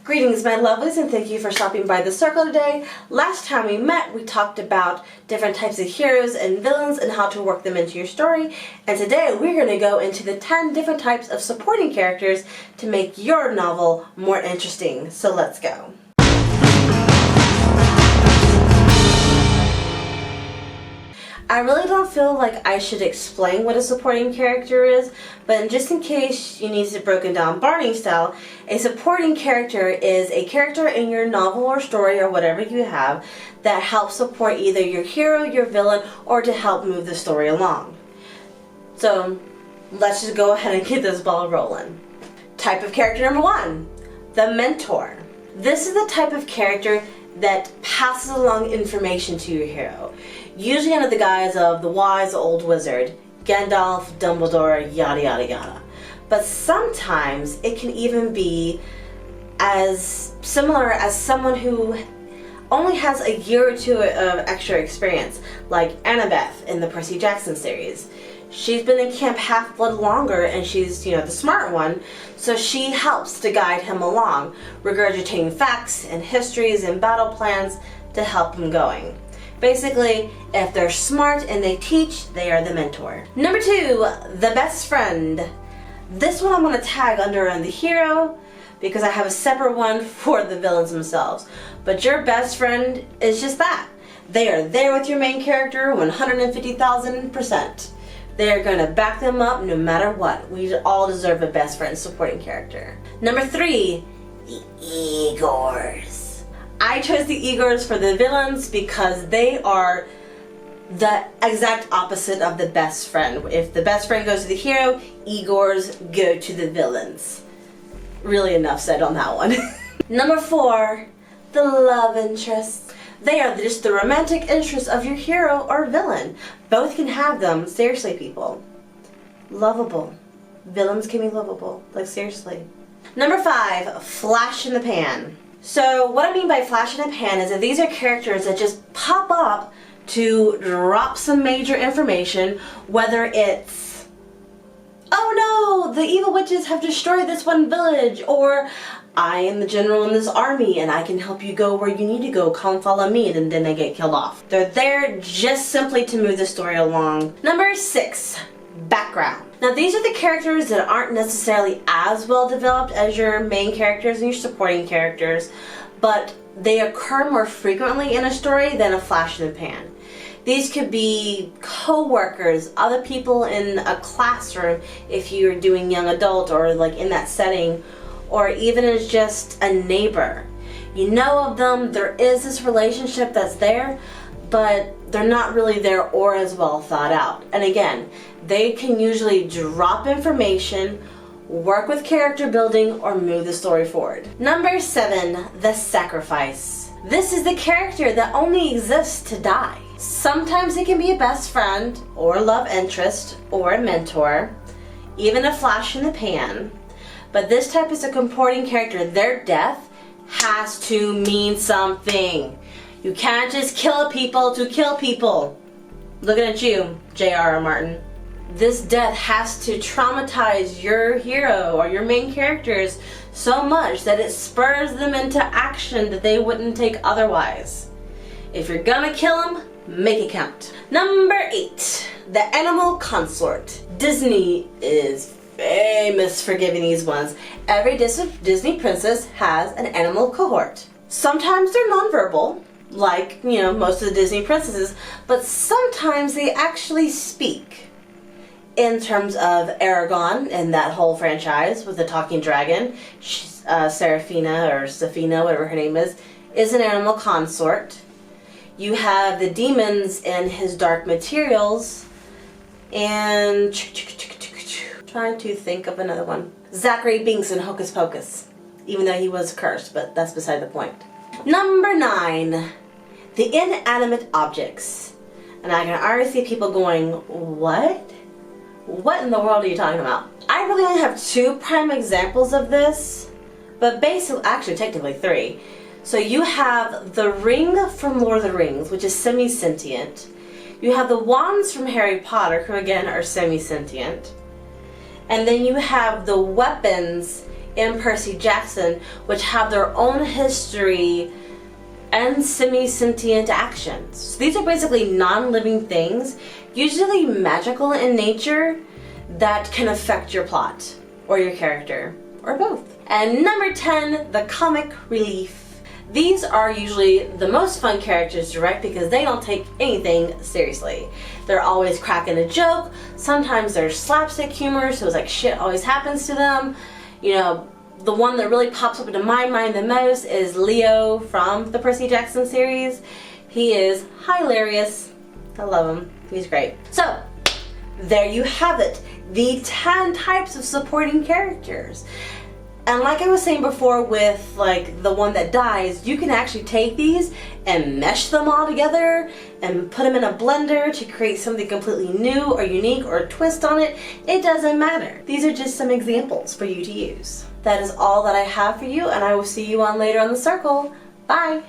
Greetings my lovelies, and thank you for stopping by the circle today. Last time we met, we talked about different types of heroes and villains and how to work them into your story. And today we're going to go into the 10 different types of supporting characters to make your novel more interesting. So let's go. I really don't feel like I should explain what a supporting character is, but just in case you need it broken down Barney style, a supporting character is a character in your novel or story or whatever you have that helps support either your hero, your villain, or to help move the story along. So let's just go ahead and get this ball rolling. Type of character number 1, the mentor. This is the type of character that passes along information to your hero, usually under the guise of the wise old wizard, Gandalf, Dumbledore, yada yada yada. But sometimes it can even be as similar as someone who only has a year or two of extra experience, like Annabeth in the Percy Jackson series. She's been in Camp Half-Blood longer, and she's, the smart one, so she helps to guide him along, regurgitating facts and histories and battle plans to help him going. Basically, if they're smart and they teach, they are the mentor. Number 2, the best friend. This one I'm going to tag under the hero because I have a separate one for the villains themselves. But your best friend is just that. They are there with your main character 150,000%. They're going to back them up no matter what. We all deserve a best friend supporting character. Number 3, the Igors. I chose the Igors for the villains because they are the exact opposite of the best friend. If the best friend goes to the hero, Igors go to the villains. Really enough said on that one. Number 4, the love interest. They are just the romantic interests of your hero or villain. Both can have them. Seriously, people. Lovable. Villains can be lovable. Like, seriously. Number 5, flash in the pan. So, what I mean by flash in the pan is that these are characters that just pop up to drop some major information, whether it's, oh no, the evil witches have destroyed this one village, or I am the general in this army and I can help you go where you need to go, come follow me, and then they get killed off. They're there just simply to move the story along. Number 6, background. Now these are the characters that aren't necessarily as well developed as your main characters and your supporting characters, but they occur more frequently in a story than a flash in the pan. These could be co-workers, other people in a classroom if you're doing young adult or like in that setting, or even as just a neighbor. You know of them, there is this relationship that's there, but they're not really there or as well thought out. And again, they can usually drop information, work with character building, or move the story forward. Number 7, the sacrifice. This is the character that only exists to die. Sometimes it can be a best friend, or love interest, or a mentor, even a flash in the pan. But this type is a comporting character. Their death has to mean something. You can't just kill people to kill people. Looking at you, J.R.R. Martin. This death has to traumatize your hero or your main characters so much that it spurs them into action that they wouldn't take otherwise. If you're gonna kill them, make it count. Number 8, the animal consort. Disney is famous for giving these ones. Every Disney princess has an animal cohort. Sometimes they're nonverbal, like, most of the Disney princesses, but sometimes they actually speak. In terms of Aragon and that whole franchise with the talking dragon, Seraphina or Safina, whatever her name is an animal consort. You have the demons in his Dark Materials, and trying to think of another one. Zachary Binks in Hocus Pocus, even though he was cursed, but that's beside the point. Number 9, the inanimate objects. And I can already see people going, what? What in the world are you talking about? I really only have 2 prime examples of this, but basically, actually technically 3. So you have the ring from Lord of the Rings, which is semi-sentient. You have the wands from Harry Potter, who again are semi-sentient. And then you have the weapons in Percy Jackson, which have their own history and semi-sentient actions. So these are basically non-living things, usually magical in nature, that can affect your plot or your character, or both. And number 10, the comic relief. These are usually the most fun characters to write because they don't take anything seriously. They're always cracking a joke. Sometimes there's slapstick humor, so it's like shit always happens to them. You know, the one that really pops up into my mind the most is Leo from the Percy Jackson series. He is hilarious. I love him. He's great. So, there you have it. The 10 types of supporting characters. And like I was saying before with like the one that dies, you can actually take these and mesh them all together and put them in a blender to create something completely new or unique or a twist on it. It doesn't matter. These are just some examples for you to use. That is all that I have for you, and I will see you on later on the circle. Bye!